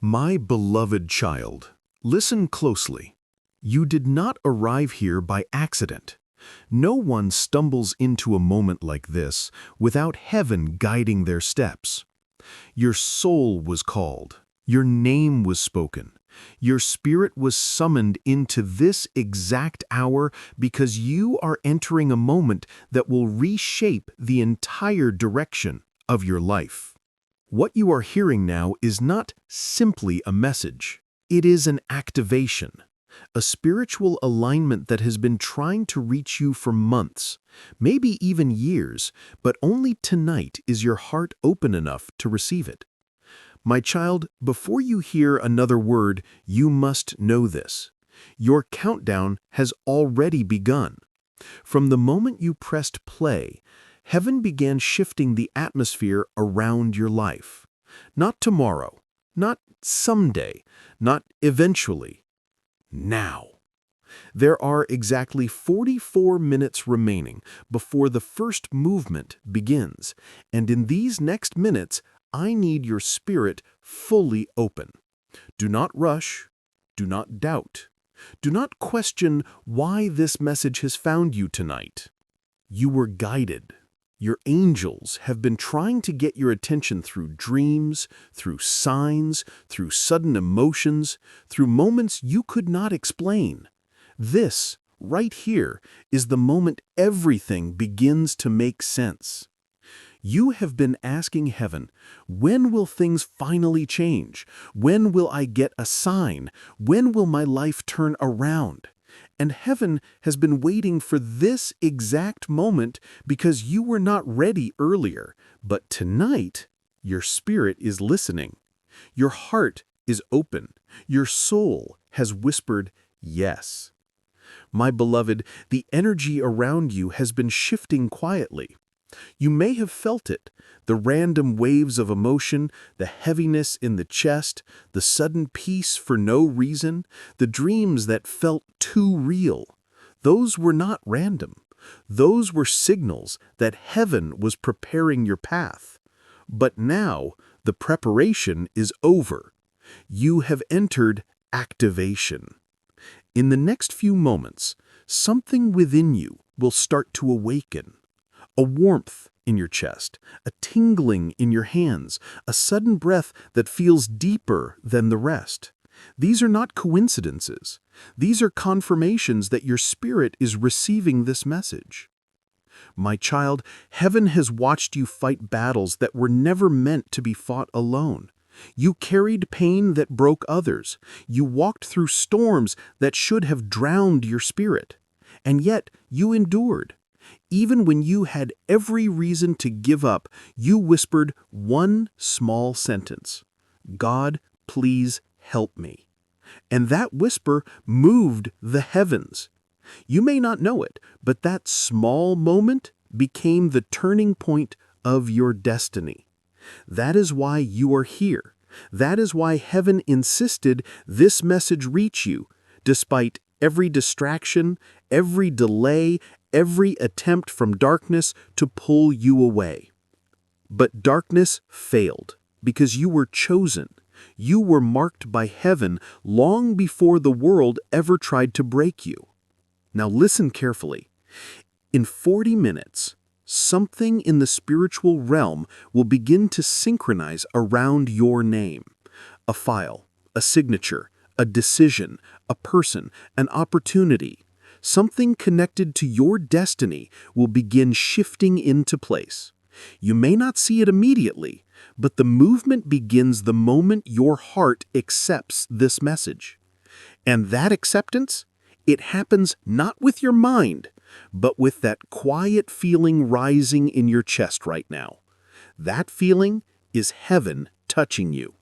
My beloved child, listen closely. You did not arrive here by accident. No one stumbles into a moment like this without heaven guiding their steps. Your soul was called. Your name was spoken. Your spirit was summoned into this exact hour because you are entering a moment that will reshape the entire direction of your life. What you are hearing now is not simply a message. It is an activation, a spiritual alignment that has been trying to reach you for months, maybe even years, but only tonight is your heart open enough to receive it. My child, before you hear another word, you must know this. Your countdown has already begun. From the moment you pressed play, heaven began shifting the atmosphere around your life. Not tomorrow, not someday, not eventually. Now. There are exactly 44 minutes remaining before the first movement begins, and in these next minutes, I need your spirit fully open. Do not rush. Do not doubt. Do not question why this message has found you tonight. You were guided. Your angels have been trying to get your attention through dreams, through signs, through sudden emotions, through moments you could not explain. This, right here, is the moment everything begins to make sense. You have been asking heaven, when will things finally change? When will I get a sign? When will my life turn around? And heaven has been waiting for this exact moment because you were not ready earlier. But tonight, your spirit is listening. Your heart is open. Your soul has whispered yes. My beloved, the energy around you has been shifting quietly. You may have felt it, the random waves of emotion, the heaviness in the chest, the sudden peace for no reason, the dreams that felt too real. Those were not random. Those were signals that heaven was preparing your path. But now, the preparation is over. You have entered activation. In the next few moments, something within you will start to awaken. A warmth in your chest, a tingling in your hands, a sudden breath that feels deeper than the rest. These are not coincidences. These are confirmations that your spirit is receiving this message. My child, heaven has watched you fight battles that were never meant to be fought alone. You carried pain that broke others. You walked through storms that should have drowned your spirit. And yet, you endured. Even when you had every reason to give up, you whispered one small sentence, "God, please help me." And that whisper moved the heavens. You may not know it, but that small moment became the turning point of your destiny. That is why you are here. That is why heaven insisted this message reach you, despite every distraction, every delay, every attempt from darkness to pull you away. But darkness failed because you were chosen. You were marked by heaven long before the world ever tried to break you. Now listen carefully. In 40 minutes, something in the spiritual realm will begin to synchronize around your name. A file, a signature, a decision, a person, an opportunity. Something connected to your destiny will begin shifting into place. You may not see it immediately, but the movement begins the moment your heart accepts this message. And that acceptance, it happens not with your mind, but with that quiet feeling rising in your chest right now. That feeling is heaven touching you.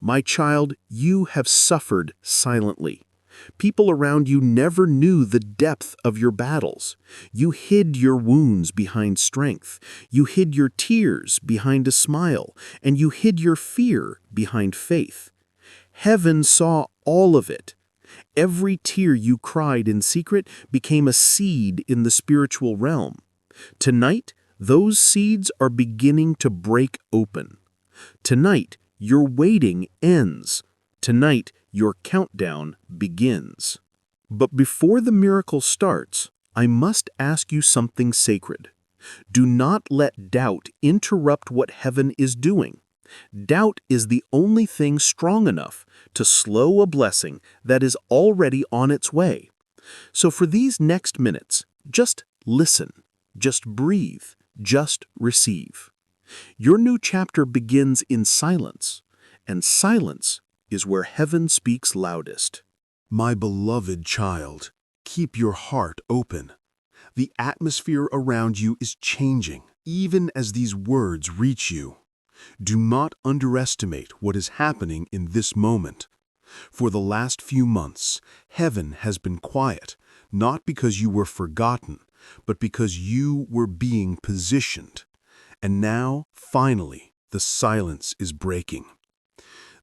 My child, you have suffered silently. People around you never knew the depth of your battles. You hid your wounds behind strength. You hid your tears behind a smile. And you hid your fear behind faith. Heaven saw all of it. Every tear you cried in secret became a seed in the spiritual realm. Tonight, those seeds are beginning to break open. Tonight, Your waiting ends. Tonight, your countdown begins. But before the miracle starts, I must ask you something sacred. Do not let doubt interrupt what heaven is doing. Doubt is the only thing strong enough to slow a blessing that is already on its way. So for these next minutes, just listen, just breathe, just receive. Your new chapter begins in silence, and silence is where heaven speaks loudest. My beloved child, keep your heart open. The atmosphere around you is changing, even as these words reach you. Do not underestimate what is happening in this moment. For the last few months, heaven has been quiet, not because you were forgotten, but because you were being positioned. And now, finally, the silence is breaking.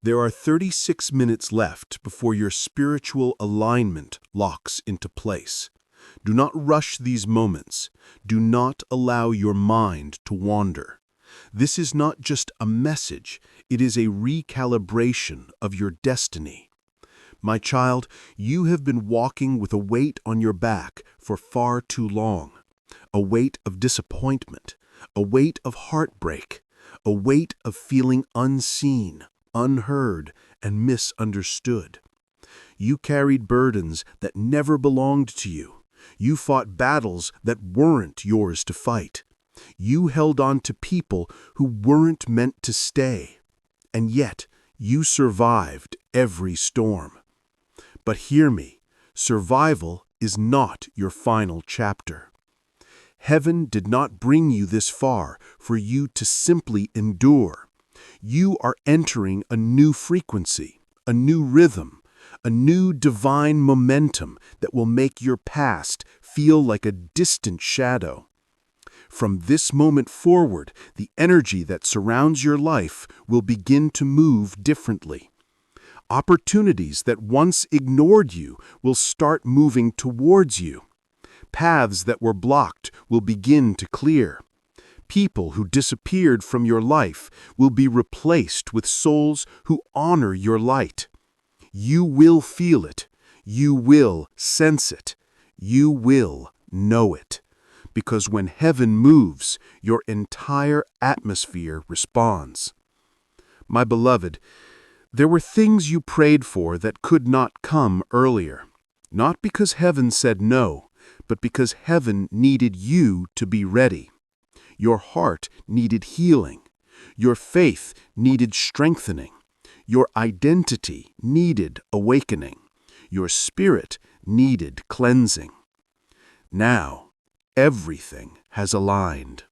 There are 36 minutes left before your spiritual alignment locks into place. Do not rush these moments. Do not allow your mind to wander. This is not just a message, it is a recalibration of your destiny. My child, you have been walking with a weight on your back for far too long. A weight of disappointment, a weight of heartbreak, a weight of feeling unseen, unheard, and misunderstood. You carried burdens that never belonged to you. You fought battles that weren't yours to fight. You held on to people who weren't meant to stay. And yet, you survived every storm. But hear me, survival is not your final chapter. Heaven did not bring you this far for you to simply endure. You are entering a new frequency, a new rhythm, a new divine momentum that will make your past feel like a distant shadow. From this moment forward, the energy that surrounds your life will begin to move differently. Opportunities that once ignored you will start moving towards you. Paths that were blocked will begin to clear. People who disappeared from your life will be replaced with souls who honor your light. You will feel it. You will sense it. You will know it. Because when heaven moves, your entire atmosphere responds. My beloved, there were things you prayed for that could not come earlier. Not because heaven said no, but because heaven needed you to be ready. Your heart needed healing. Your faith needed strengthening. Your identity needed awakening. Your spirit needed cleansing. Now, everything has aligned.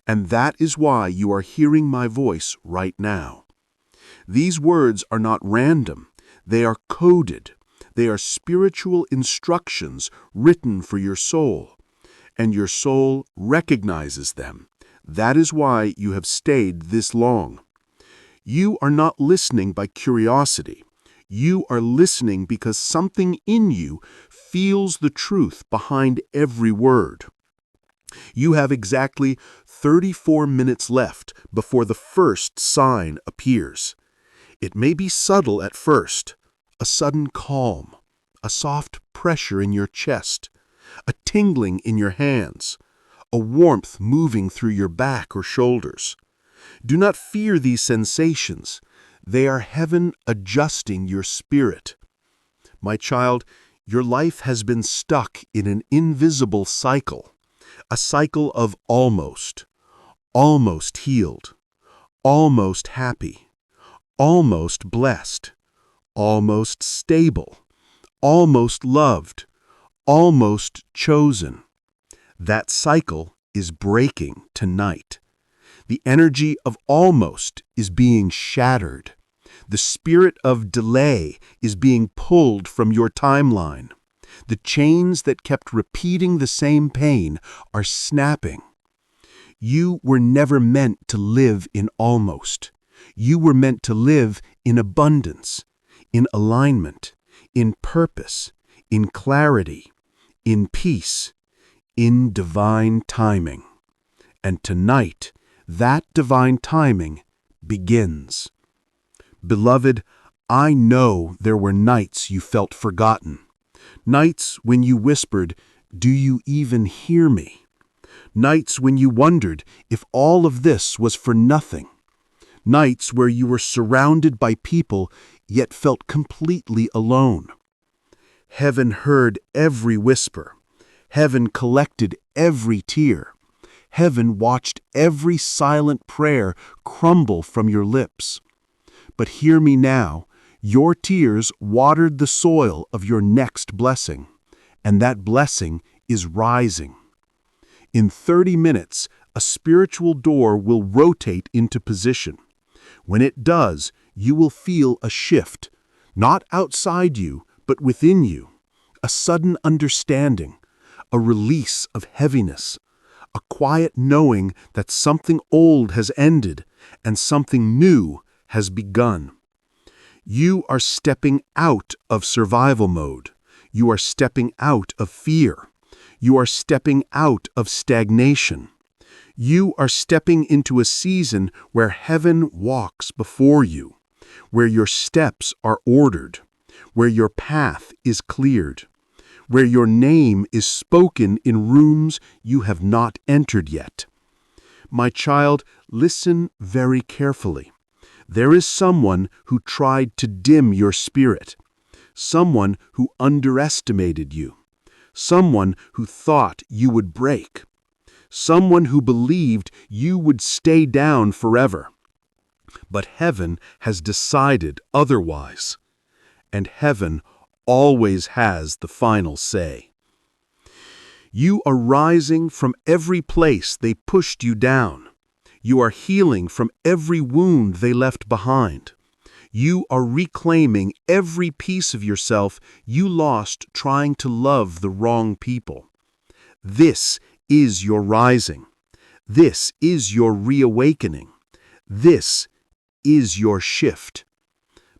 And that is why you are hearing my voice right now. These words are not random. They are coded. They are spiritual instructions written for your soul. And your soul recognizes them. That is why you have stayed this long. You are not listening by curiosity. You are listening because something in you feels the truth behind every word. You have exactly 34 minutes left before the first sign appears. It may be subtle at first, a sudden calm, a soft pressure in your chest, a tingling in your hands, a warmth moving through your back or shoulders. Do not fear these sensations. They are heaven adjusting your spirit. My child, your life has been stuck in an invisible cycle, a cycle of almost healed, almost happy, almost blessed, almost stable, almost loved, almost chosen. That cycle is breaking tonight. The energy of almost is being shattered. The spirit of delay is being pulled from your timeline. The chains that kept repeating the same pain are snapping. You were never meant to live in almost. You were meant to live in abundance, in alignment, in purpose, in clarity, in peace, in divine timing. And tonight, that divine timing begins. Beloved, I know there were nights you felt forgotten. Nights when you whispered, "Do you even hear me?" Nights when you wondered if all of this was for nothing. Nights where you were surrounded by people yet felt completely alone. Heaven heard every whisper. Heaven collected every tear. Heaven watched every silent prayer crumble from your lips. But hear me now, your tears watered the soil of your next blessing, and that blessing is rising. In 30 minutes, a spiritual door will rotate into position. When it does, you will feel a shift, not outside you, but within you, a sudden understanding, a release of heaviness, a quiet knowing that something old has ended and something new has begun. You are stepping out of survival mode. You are stepping out of fear. You are stepping out of stagnation. You are stepping into a season where heaven walks before you, where your steps are ordered, where your path is cleared, where your name is spoken in rooms you have not entered yet. My child, listen very carefully. There is someone who tried to dim your spirit, someone who underestimated you, someone who thought you would break, someone who believed you would stay down forever. But heaven has decided otherwise, and heaven always has the final say. You are rising from every place they pushed you down. You are healing from every wound they left behind. You are reclaiming every piece of yourself you lost trying to love the wrong people. This is your rising. This is your reawakening. This is your shift.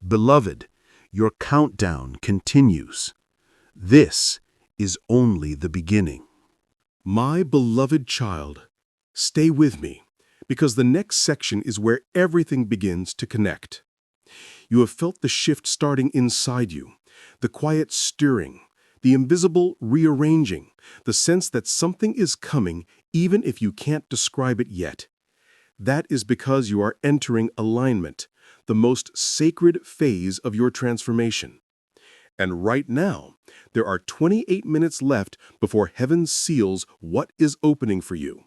Beloved, your countdown continues. This is only the beginning. My beloved child, stay with me, because the next section is where everything begins to connect. You have felt the shift starting inside you, the quiet stirring, the invisible rearranging, the sense that something is coming even if you can't describe it yet. That is because you are entering alignment, the most sacred phase of your transformation. And right now, there are 28 minutes left before heaven seals what is opening for you.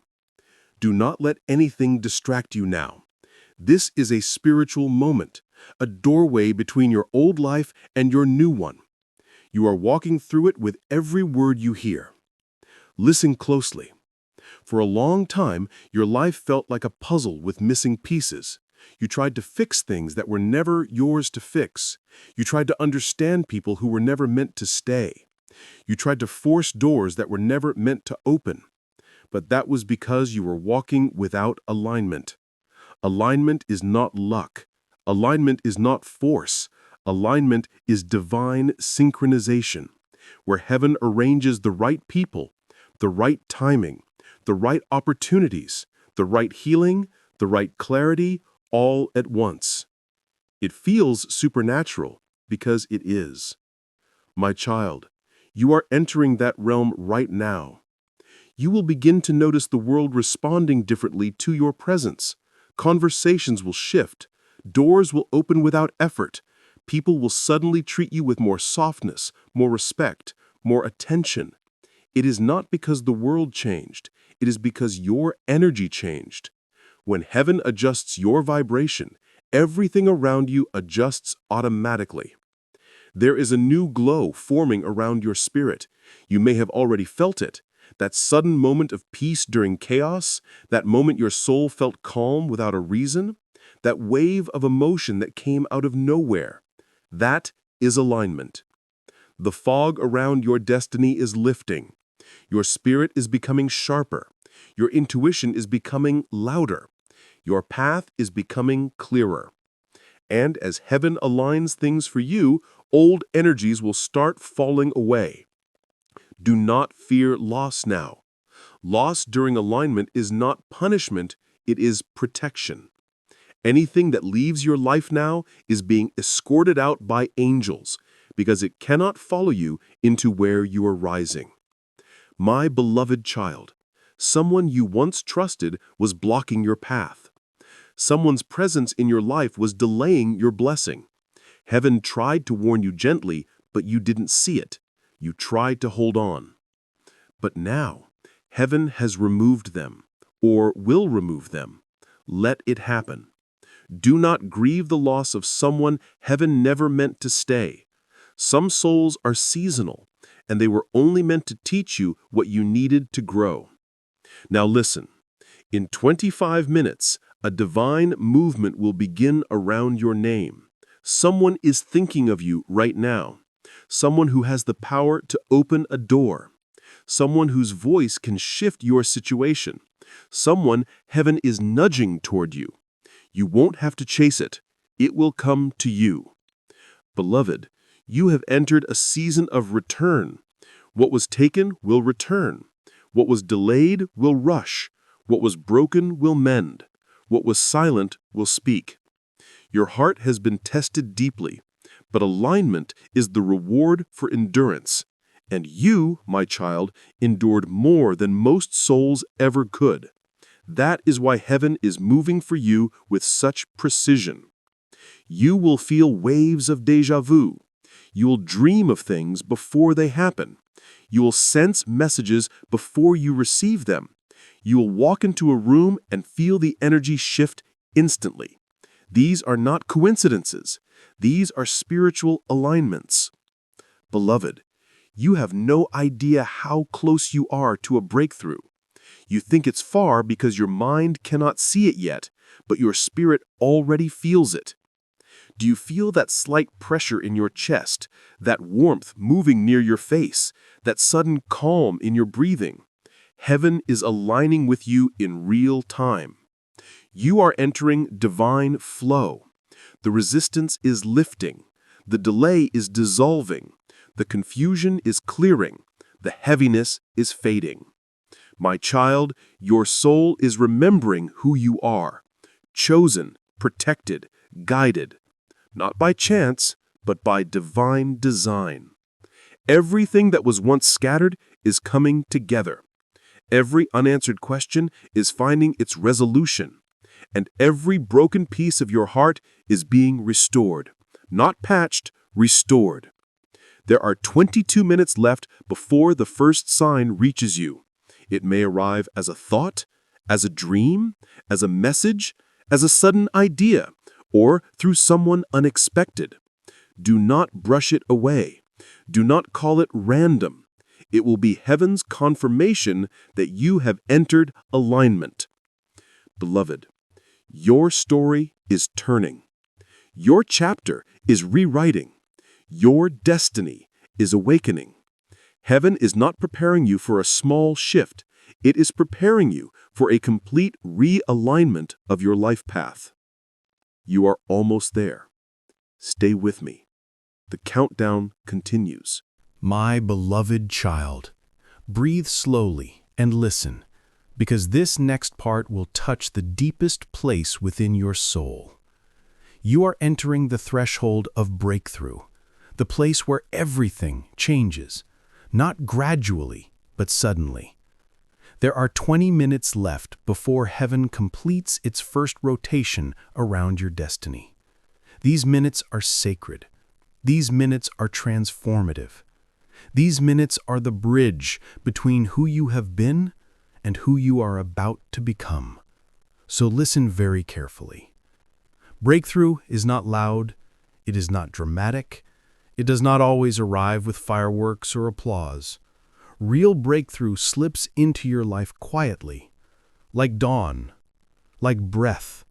Do not let anything distract you now. This is a spiritual moment, a doorway between your old life and your new one. You are walking through it with every word you hear. Listen closely. For a long time, your life felt like a puzzle with missing pieces. You tried to fix things that were never yours to fix. You tried to understand people who were never meant to stay. You tried to force doors that were never meant to open. But that was because you were walking without alignment. Alignment is not luck. Alignment is not force. Alignment is divine synchronization, where heaven arranges the right people, the right timing, the right opportunities, the right healing, the right clarity, all at once. It feels supernatural because it is. My child, you are entering that realm right now. You will begin to notice the world responding differently to your presence. Conversations will shift. Doors will open without effort. People will suddenly treat you with more softness, more respect, more attention. It is not because the world changed. It is because your energy changed. When heaven adjusts your vibration, everything around you adjusts automatically. There is a new glow forming around your spirit. You may have already felt it. That sudden moment of peace during chaos, that moment your soul felt calm without a reason, that wave of emotion that came out of nowhere. That is alignment. The fog around your destiny is lifting. Your spirit is becoming sharper. Your intuition is becoming louder. Your path is becoming clearer. And as heaven aligns things for you, old energies will start falling away. Do not fear loss now. Loss during alignment is not punishment, it is protection. Anything that leaves your life now is being escorted out by angels because it cannot follow you into where you are rising. My beloved child, someone you once trusted was blocking your path. Someone's presence in your life was delaying your blessing. Heaven tried to warn you gently, but you didn't see it. You tried to hold on. But now, heaven has removed them, or will remove them. Let it happen. Do not grieve the loss of someone heaven never meant to stay. Some souls are seasonal, and they were only meant to teach you what you needed to grow. Now listen, in 25 minutes, a divine movement will begin around your name. Someone is thinking of you right now. Someone who has the power to open a door. Someone whose voice can shift your situation. Someone heaven is nudging toward you. You won't have to chase it. It will come to you. Beloved, you have entered a season of return. What was taken will return. What was delayed will rush. What was broken will mend. What was silent will speak. Your heart has been tested deeply, but alignment is the reward for endurance. And you, my child, endured more than most souls ever could. That is why heaven is moving for you with such precision. You will feel waves of déjà vu. You will dream of things before they happen. You will sense messages before you receive them. You will walk into a room and feel the energy shift instantly. These are not coincidences. These are spiritual alignments. Beloved, you have no idea how close you are to a breakthrough. You think it's far because your mind cannot see it yet, but your spirit already feels it. Do you feel that slight pressure in your chest, that warmth moving near your face, that sudden calm in your breathing? Heaven is aligning with you in real time. You are entering divine flow. The resistance is lifting. The delay is dissolving. The confusion is clearing. The heaviness is fading. My child, your soul is remembering who you are. Chosen, protected, guided. Not by chance, but by divine design. Everything that was once scattered is coming together. Every unanswered question is finding its resolution. And every broken piece of your heart is being restored. Not patched, restored. There are 22 minutes left before the first sign reaches you. It may arrive as a thought, as a dream, as a message, as a sudden idea, or through someone unexpected. Do not brush it away. Do not call it random. It will be heaven's confirmation that you have entered alignment. Beloved, your story is turning. Your chapter is rewriting. Your destiny is awakening. Heaven is not preparing you for a small shift. It is preparing you for a complete realignment of your life path. You are almost there. Stay with me. The countdown continues. My beloved child, breathe slowly and listen, because this next part will touch the deepest place within your soul. You are entering the threshold of breakthrough, the place where everything changes, not gradually, but suddenly. There are 20 minutes left before heaven completes its first rotation around your destiny. These minutes are sacred. These minutes are transformative. These minutes are the bridge between who you have been and who you are about to become. So listen very carefully. Breakthrough is not loud. It is not dramatic. It does not always arrive with fireworks or applause. Real breakthrough slips into your life quietly, like dawn, like breath,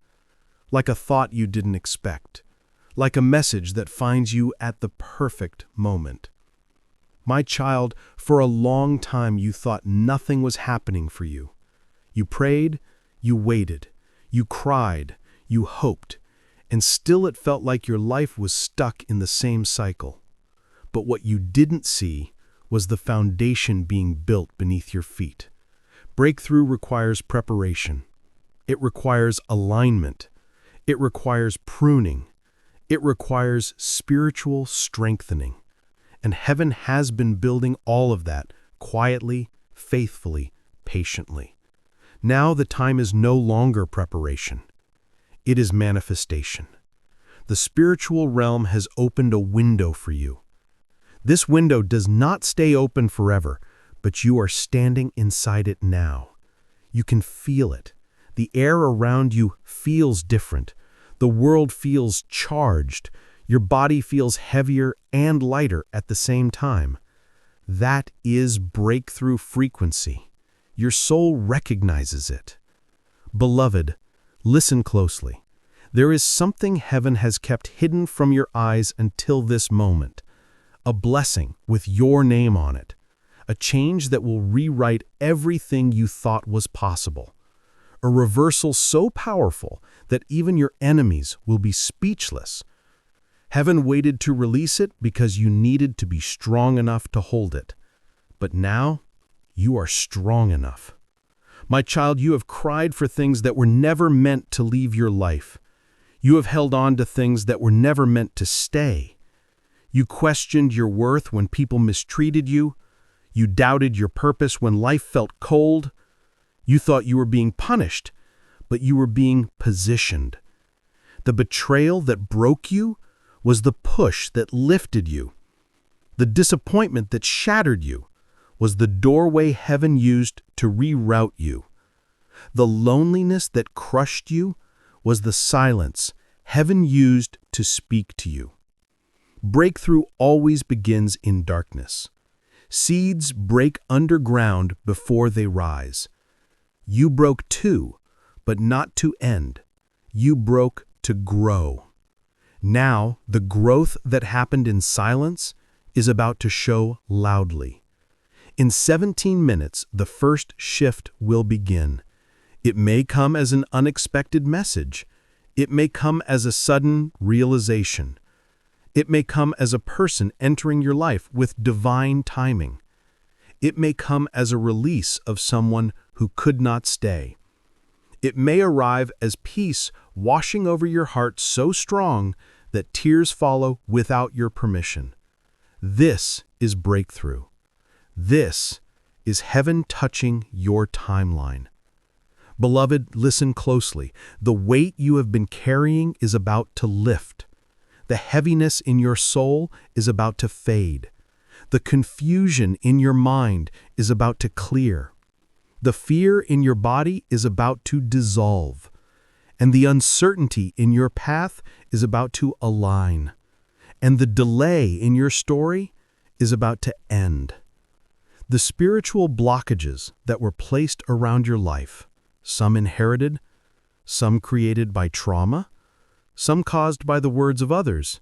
like a thought you didn't expect, like a message that finds you at the perfect moment. My child, for a long time you thought nothing was happening for you. You prayed, you waited, you cried, you hoped, and still it felt like your life was stuck in the same cycle. But what you didn't see was the foundation being built beneath your feet. Breakthrough requires preparation. It requires alignment. It requires pruning. It requires spiritual strengthening. And heaven has been building all of that quietly, faithfully, patiently. Now the time is no longer preparation. It is manifestation. The spiritual realm has opened a window for you. This window does not stay open forever, but you are standing inside it now. You can feel it. The air around you feels different. The world feels charged. Your body feels heavier and lighter at the same time. That is breakthrough frequency. Your soul recognizes it. Beloved, listen closely. There is something heaven has kept hidden from your eyes until this moment. A blessing with your name on it. A change that will rewrite everything you thought was possible. A reversal so powerful that even your enemies will be speechless. Heaven waited to release it because you needed to be strong enough to hold it. But now, you are strong enough. My child, you have cried for things that were never meant to leave your life. You have held on to things that were never meant to stay. You questioned your worth when people mistreated you. You doubted your purpose when life felt cold. You thought you were being punished, but you were being positioned. The betrayal that broke you was the push that lifted you. The disappointment that shattered you was the doorway heaven used to reroute you. The loneliness that crushed you was the silence heaven used to speak to you. Breakthrough always begins in darkness. Seeds break underground before they rise. You broke too, but not to end. You broke to grow. Now, the growth that happened in silence is about to show loudly. In 17 minutes, the first shift will begin. It may come as an unexpected message. It may come as a sudden realization. It may come as a person entering your life with divine timing. It may come as a release of someone who could not stay. It may arrive as peace washing over your heart so strong that tears follow without your permission. This is breakthrough. This is heaven touching your timeline. Beloved, listen closely. The weight you have been carrying is about to lift. The heaviness in your soul is about to fade. The confusion in your mind is about to clear. The fear in your body is about to dissolve. And the uncertainty in your path is about to align. And the delay in your story is about to end. The spiritual blockages that were placed around your life, some inherited, some created by trauma, some caused by the words of others,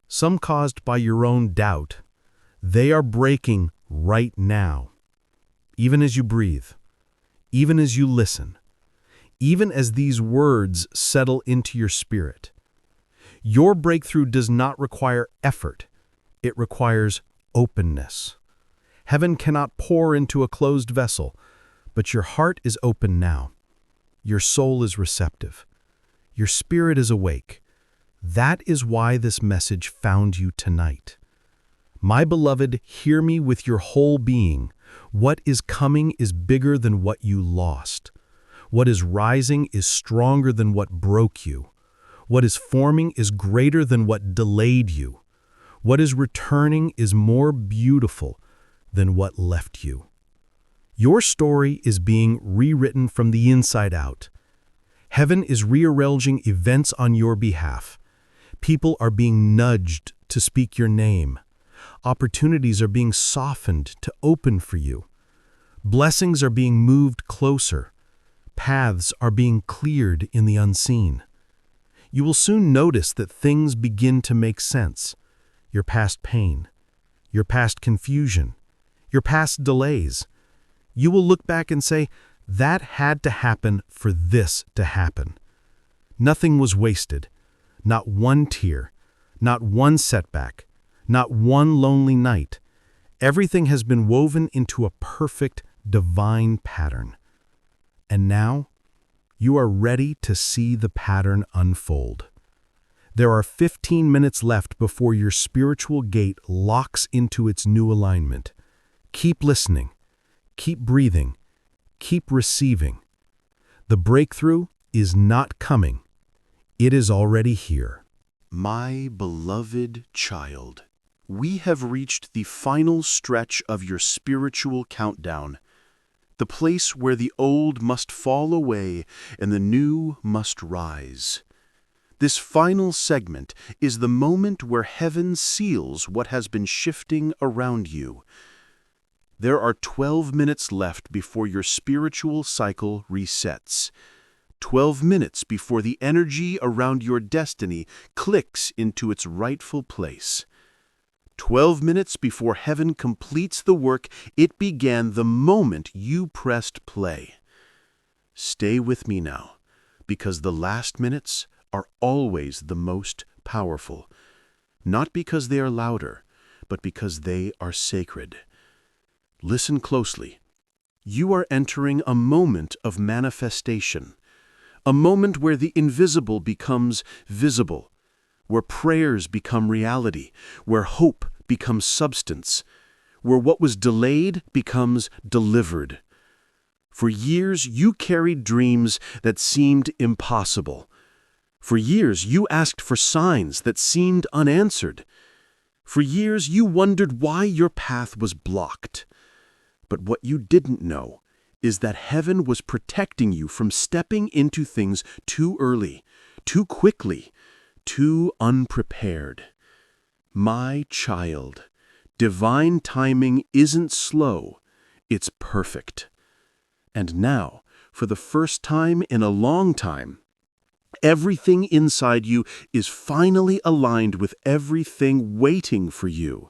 some caused by your own doubt, they are breaking right now. Even as you breathe, even as you listen, even as these words settle into your spirit. Your breakthrough does not require effort. It requires openness. Heaven cannot pour into a closed vessel, but your heart is open now. Your soul is receptive. Your spirit is awake. That is why this message found you tonight. My beloved, hear me with your whole being. What is coming is bigger than what you lost. What is rising is stronger than what broke you. What is forming is greater than what delayed you. What is returning is more beautiful than what left you. Your story is being rewritten from the inside out. Heaven is rearranging events on your behalf. People are being nudged to speak your name. Opportunities are being softened to open for you. Blessings are being moved closer. Paths are being cleared in the unseen. You will soon notice that things begin to make sense. Your past pain, your past confusion, your past delays. You will look back and say, that had to happen for this to happen. Nothing was wasted. Not one tear, not one setback, not one lonely night. Everything has been woven into a perfect, divine pattern. And now, You are ready to see the pattern unfold. There are 15 minutes left before your spiritual gate locks into its new alignment. Keep listening, keep breathing, keep receiving. The breakthrough is not coming. It is already here. My beloved child, we have reached the final stretch of your spiritual countdown, the place where the old must fall away and the new must rise. This final segment is the moment where heaven seals what has been shifting around you. There are 12 minutes left before your spiritual cycle resets. 12 minutes before the energy around your destiny clicks into its rightful place. 12 minutes before heaven completes the work it began the moment you pressed play. Stay with me now, because the last minutes are always the most powerful, not because they are louder, but because they are sacred. Listen closely. You are entering a moment of manifestation, a moment where the invisible becomes visible, where prayers become reality, where hope becomes substance, where what was delayed becomes delivered. For years, you carried dreams that seemed impossible. For years, you asked for signs that seemed unanswered. For years, you wondered why your path was blocked. But what you didn't know is that heaven was protecting you from stepping into things too early, too quickly, too unprepared. My child, divine timing isn't slow, it's perfect. And now, for the first time in a long time, everything inside you is finally aligned with everything waiting for you.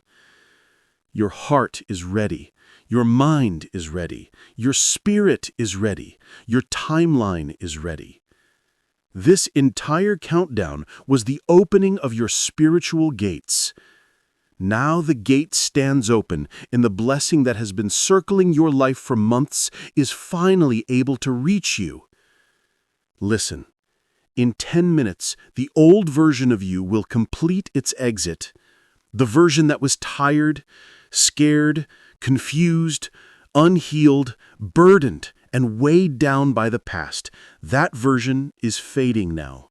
Your heart is ready. Your mind is ready. Your spirit is ready. Your timeline is ready. This entire countdown was the opening of your spiritual gates. Now the gate stands open, and the blessing that has been circling your life for months is finally able to reach you. Listen. In 10 minutes, the old version of you will complete its exit. The version that was tired, scared, confused, unhealed, burdened, and weighed down by the past. That version is fading now.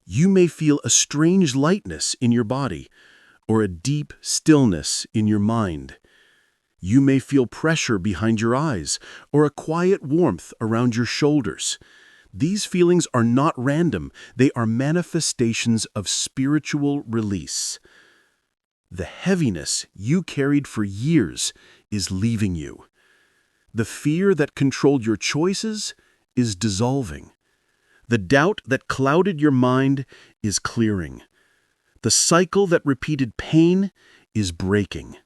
You may feel a strange lightness in your body, or a deep stillness in your mind. You may feel pressure behind your eyes, or a quiet warmth around your shoulders. These feelings are not random. They are manifestations of spiritual release. The heaviness you carried for years is leaving you. The fear that controlled your choices is dissolving. The doubt that clouded your mind is clearing. The cycle that repeated pain is breaking.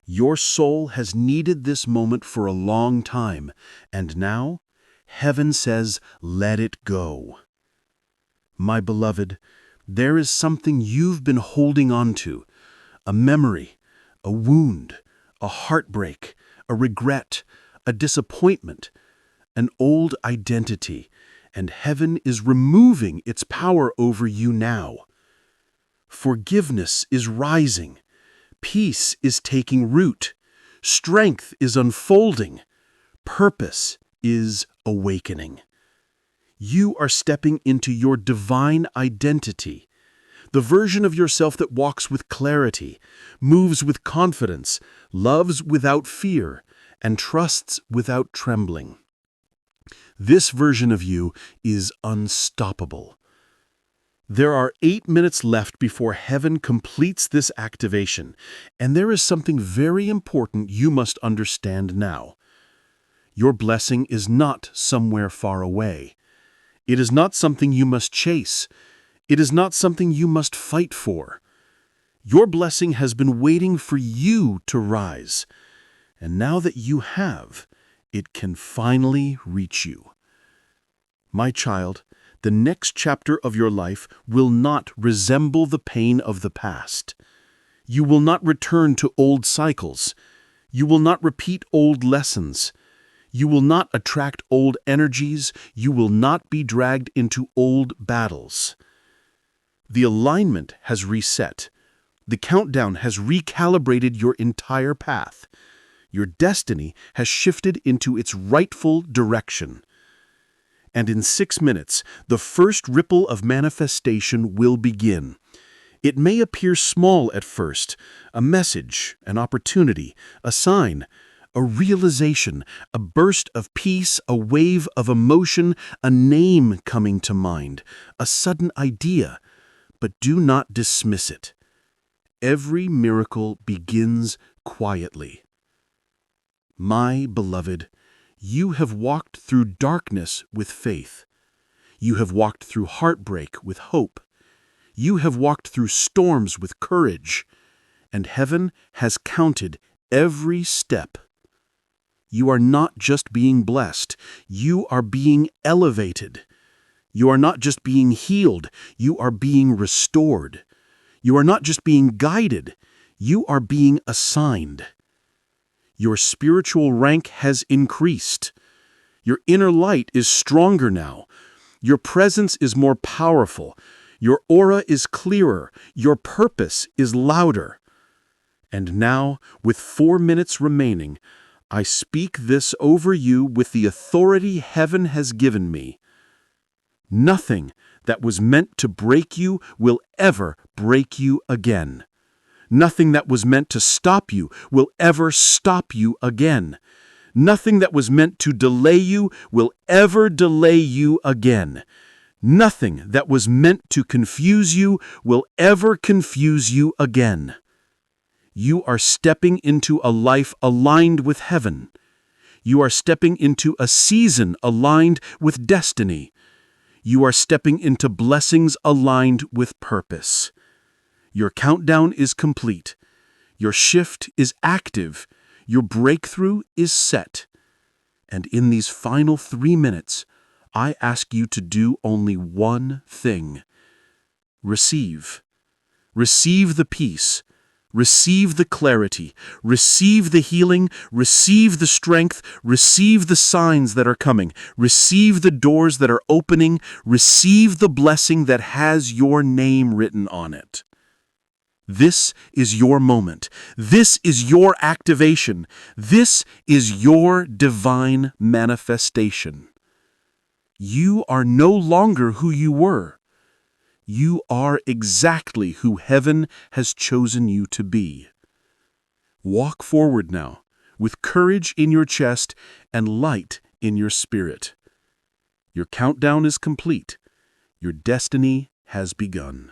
Your soul has needed this moment for a long time, and now heaven says, let it go. My beloved, there is something you've been holding on to, a memory, a wound, a heartbreak, a regret, a disappointment, an old identity, and heaven is removing its power over you now. Forgiveness is rising. Peace is taking root. Strength is unfolding. Purpose is awakening. You are stepping into your divine identity, the version of yourself that walks with clarity, moves with confidence, loves without fear, and trusts without trembling. This version of you is unstoppable. There are 8 minutes left before heaven completes this activation, and there is something very important you must understand now. Your blessing is not somewhere far away. It is not something you must chase. It is not something you must fight for. Your blessing has been waiting for you to rise, and now that you have, it can finally reach you. My child, the next chapter of your life will not resemble the pain of the past. You will not return to old cycles. You will not repeat old lessons. You will not attract old energies. You will not be dragged into old battles. The alignment has reset. The countdown has recalibrated your entire path. Your destiny has shifted into its rightful direction. And in 6 minutes, the first ripple of manifestation will begin. It may appear small at first, a message, an opportunity, a sign, a realization, a burst of peace, a wave of emotion, a name coming to mind, a sudden idea. But do not dismiss it. Every miracle begins quietly. My beloved, you have walked through darkness with faith. You have walked through heartbreak with hope. You have walked through storms with courage. And heaven has counted every step. You are not just being blessed. You are being elevated. You are not just being healed. You are being restored. You are not just being guided. You are being assigned. Your spiritual rank has increased. Your inner light is stronger now. Your presence is more powerful. Your aura is clearer. Your purpose is louder. And now, with 4 minutes remaining, I speak this over you with the authority heaven has given me. Nothing that was meant to break you will ever break you again. Nothing that was meant to stop you will ever stop you again. Nothing that was meant to delay you will ever delay you again. Nothing that was meant to confuse you will ever confuse you again. You are stepping into a life aligned with heaven. You are stepping into a season aligned with destiny. You are stepping into blessings aligned with purpose. Your countdown is complete. Your shift is active. Your breakthrough is set. And in these final 3 minutes, I ask you to do only one thing. Receive. Receive the peace. Receive the clarity. Receive the healing. Receive the strength. Receive the signs that are coming. Receive the doors that are opening. Receive the blessing that has your name written on it. This is your moment. This is your activation. This is your divine manifestation. You are no longer who you were. You are exactly who heaven has chosen you to be. Walk forward now, with courage in your chest and light in your spirit. Your countdown is complete. Your destiny has begun.